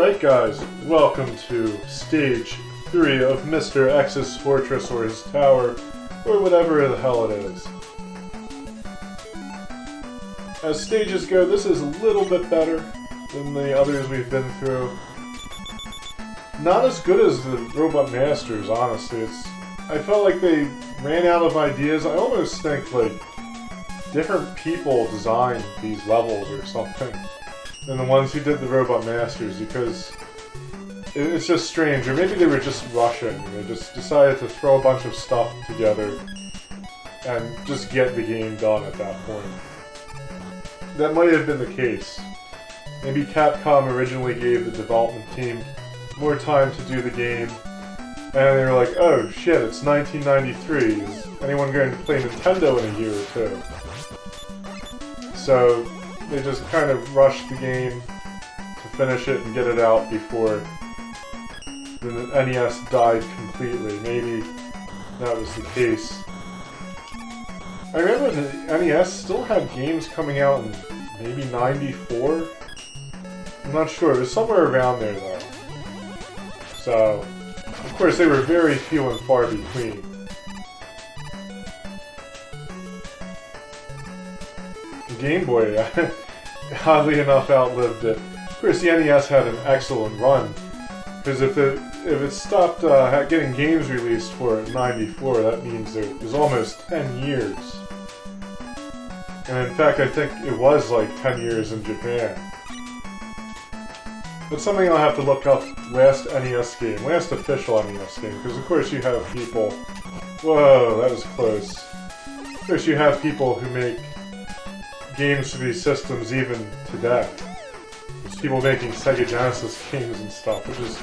Alright guys, welcome to Stage 3 of Mr. X's Fortress or his tower, or whatever the hell it is. As stages go, this is a little bit better than the others we've been through. Not as good as the Robot Masters, honestly. I felt like they ran out of ideas. I almost think like different people designed these levels or something than the ones who did the Robot Masters, because it's just strange. Or maybe they were just rushing. They just decided to throw a bunch of stuff together and just get the game done at that point. That might have been the case. Maybe Capcom originally gave the development team more time to do the game, and they were like, oh shit, it's 1993, is anyone going to play Nintendo in a year or two? So they just kind of rushed the game to finish it and get it out before the NES died completely. Maybe that was the case. I remember the NES still had games coming out in maybe 94? I'm not sure, it was somewhere around there though. So, of course they were very few and far between. The Game Boy, oddly enough, outlived it. Of course the NES had an excellent run, because if it stopped getting games released for it in 94, that means it was almost 10 years. And in fact, I think it was like 10 years in Japan. That's something I'll have to look up. Last NES game, last official NES game, because of course you have people... Whoa, that was close. Of course you have people who make games for these systems even today. There's people making Sega Genesis games and stuff, which is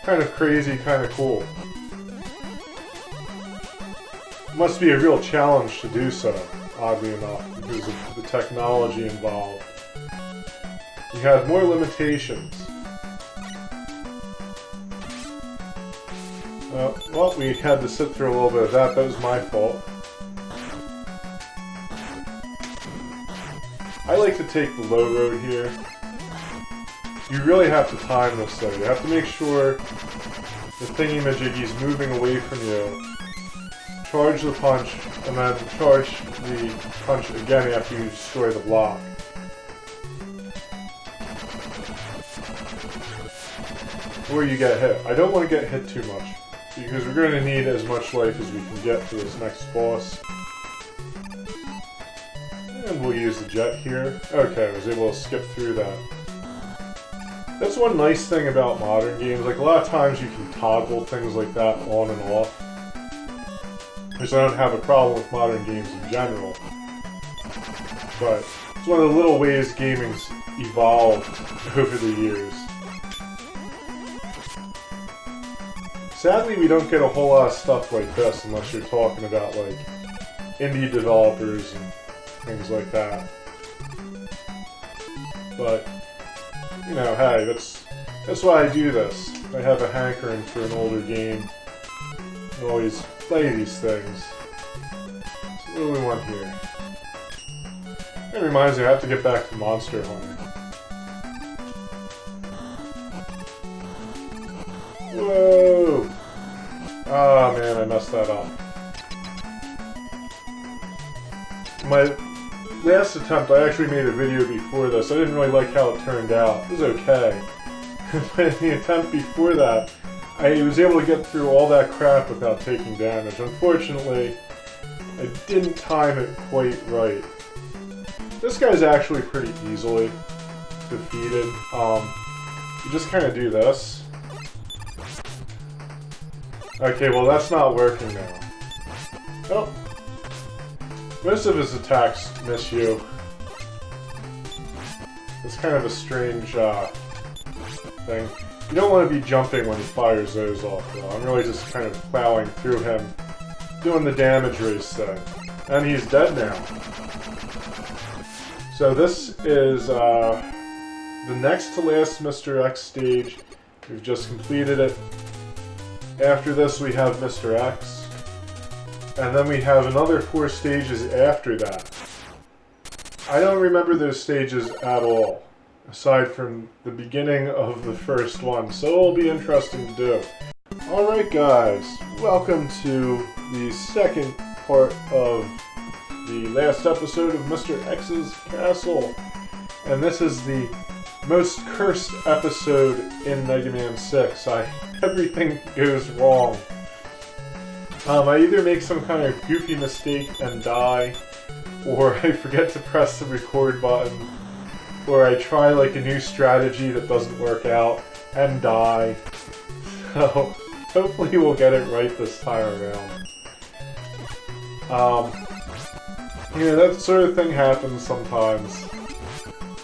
kind of crazy, kind of cool. It must be a real challenge to do so, oddly enough, because of the technology involved. You have more limitations. Well, we had to sit through a little bit of that. That was my fault. I like to take the low road here. You really have to time this though. You have to make sure the thingy-majiggy's moving away from you. Charge the punch, and then charge the punch again after you destroy the block. Or you get hit. I don't want to get hit too much, because we're going to need as much life as we can get for this next boss. And we'll use the jet here. Okay, I was able to skip through that. That's one nice thing about modern games. Like, a lot of times you can toggle things like that on and off, which I don't have a problem with modern games in general. But it's one of the little ways gaming's evolved over the years. Sadly, we don't get a whole lot of stuff like this unless you're talking about, like, indie developers and things like that. But, you know, hey, that's why I do this. I have a hankering for an older game. I always play these things. So what do we want here? It reminds me, I have to get back to Monster Hunter. Whoa! Ah, man, I messed that up. My last attempt, I actually made a video before this. I didn't really like how it turned out. It was okay. But in the attempt before that, I was able to get through all that crap without taking damage. Unfortunately, I didn't time it quite right. This guy's actually pretty easily defeated. You just kind of do this. Okay, well that's not working now. Oh. Most of his attacks miss you. It's kind of a strange thing. You don't want to be jumping when he fires those off though. I'm really just kind of plowing through him, doing the damage race thing. And he's dead now. So this is the next to last Mr. X stage. We've just completed it. After this we have Mr. X, and then we have another 4 stages after that. I don't remember those stages at all. aside from the beginning of the first one, so it'll be interesting to do. Alright guys, welcome to the second part of the last episode of Mr. X's Castle. And this is the most cursed episode in Mega Man 6. Everything goes wrong. I either make some kind of goofy mistake and die, or I forget to press the record button, or I try like a new strategy that doesn't work out and die. So hopefully we'll get it right this time around. That sort of thing happens sometimes.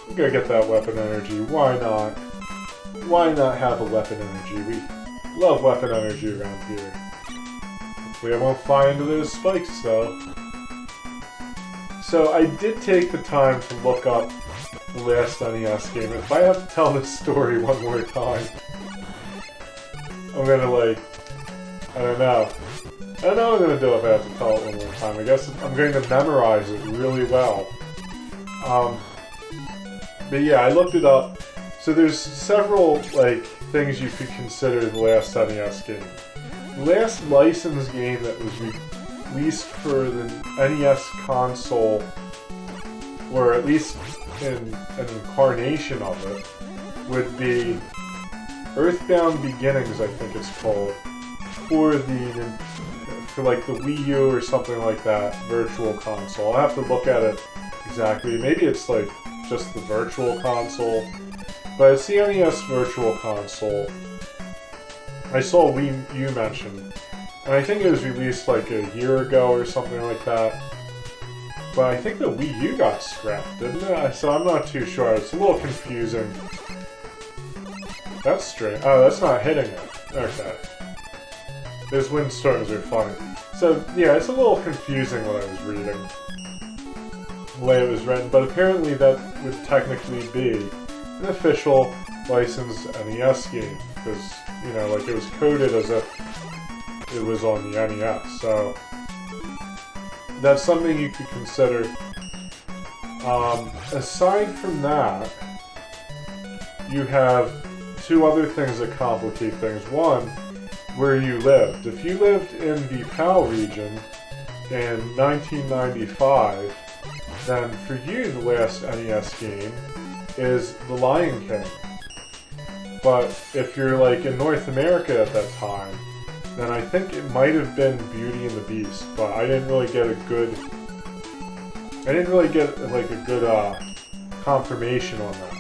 We gotta get that weapon energy. Why not? Why not have a weapon energy? We love weapon energy around here. Hopefully I won't fly into those spikes though. So I did take the time to look up the last NES game. If I have to tell this story one more time, I'm gonna I don't know what I'm gonna do if I have to tell it one more time. I guess I'm going to memorize it really well. But yeah, I looked it up. So there's several things you could consider the last NES game. The last licensed game that was released for the NES console, or at least in an incarnation of it, would be Earthbound Beginnings, I think it's called, for the Wii U or something like that, virtual console. I'll have to look at it exactly. Maybe it's just the virtual console, but it's the NES virtual console. I saw Wii U mentioned, and I think it was released a year ago or something like that. But I think the Wii U got scrapped, didn't it? So I'm not too sure. It's a little confusing. That's strange. Oh, that's not hitting it. Okay. Those windstorms are funny. So, yeah, it's a little confusing what I was reading. The way it was written. But apparently that would technically be an official licensed NES game. Because, it was coded as if it was on the NES. So, that's something you could consider. Aside from that, you have two other things that complicate things. One, where you lived. If you lived in the PAL region in 1995, then for you the last NES game is The Lion King. But if you're in North America at that time, then I think it might have been Beauty and the Beast, but I didn't really get a good confirmation on that.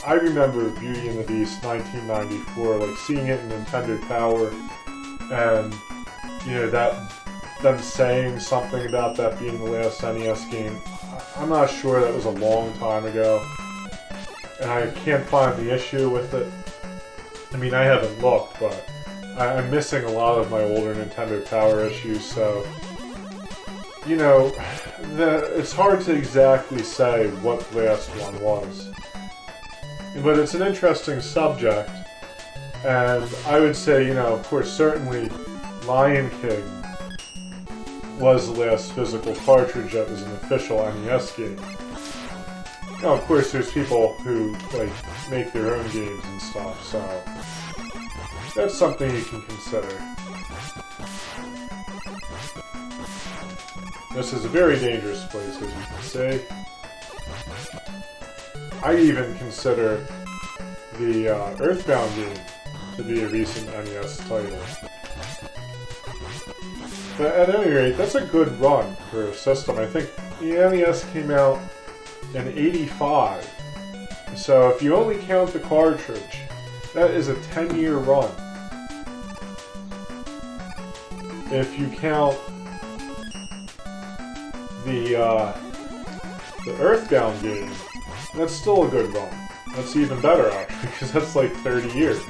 I remember Beauty and the Beast 1994, seeing it in Nintendo Tower, and them saying something about that being the last NES game. I'm not sure, that was a long time ago, and I can't find the issue with it. I mean, I haven't looked, but I'm missing a lot of my older Nintendo Tower issues, so it's hard to exactly say what the last one was. But it's an interesting subject, and I would say, of course, certainly Lion King was the last physical cartridge that was an official NES game. Now, of course, there's people who, make their own games and stuff, so that's something you can consider. This is a very dangerous place, as you can see. I even consider the Earthbound game to be a recent NES title. But at any rate, that's a good run for a system. I think the NES came out in '85. So if you only count the cartridge, that is a 10-year run. If you count the Earthbound game, that's still a good run. That's even better, actually, because that's 30 years.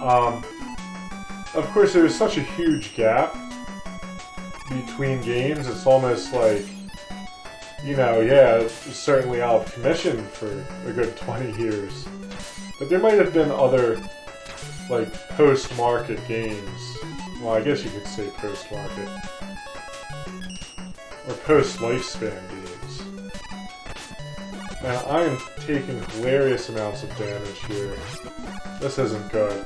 Of course, there's such a huge gap between games. It's almost it's certainly out of commission for a good 20 years. But there might have been other, post-market games. Well, I guess you could say post-market. Or post-lifespan games. Man, I am taking hilarious amounts of damage here. This isn't good.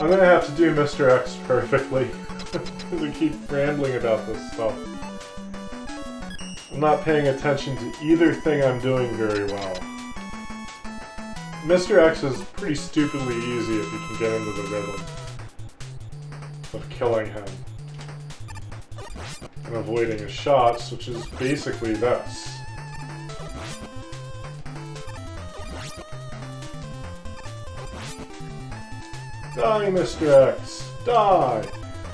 I'm gonna have to do Mr. X perfectly. Because I keep rambling about this stuff. I'm not paying attention to either thing I'm doing very well. Mr. X is pretty stupidly easy if you can get into the rhythm of killing him. And avoiding his shots, which is basically this. Die, Mr. X! Die!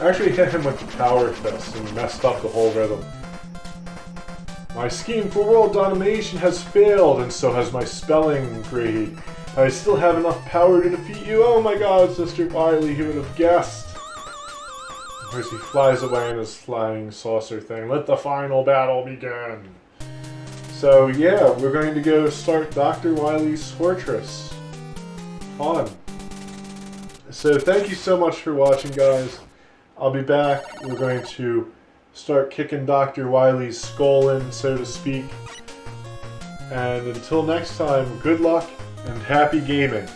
I actually hit him with the Power Fist and messed up the whole rhythm. My scheme for world domination has failed, and so has my spelling grade. I still have enough power to defeat you. Oh my god, it's Mr. Wily, who would have guessed? Of course, he flies away in his flying saucer thing. Let the final battle begin. So yeah, we're going to go start Dr. Wily's fortress. Fun. So thank you so much for watching, guys. I'll be back. We're going to start kicking Dr. Wily's skull in, so to speak. And until next time, good luck and happy gaming.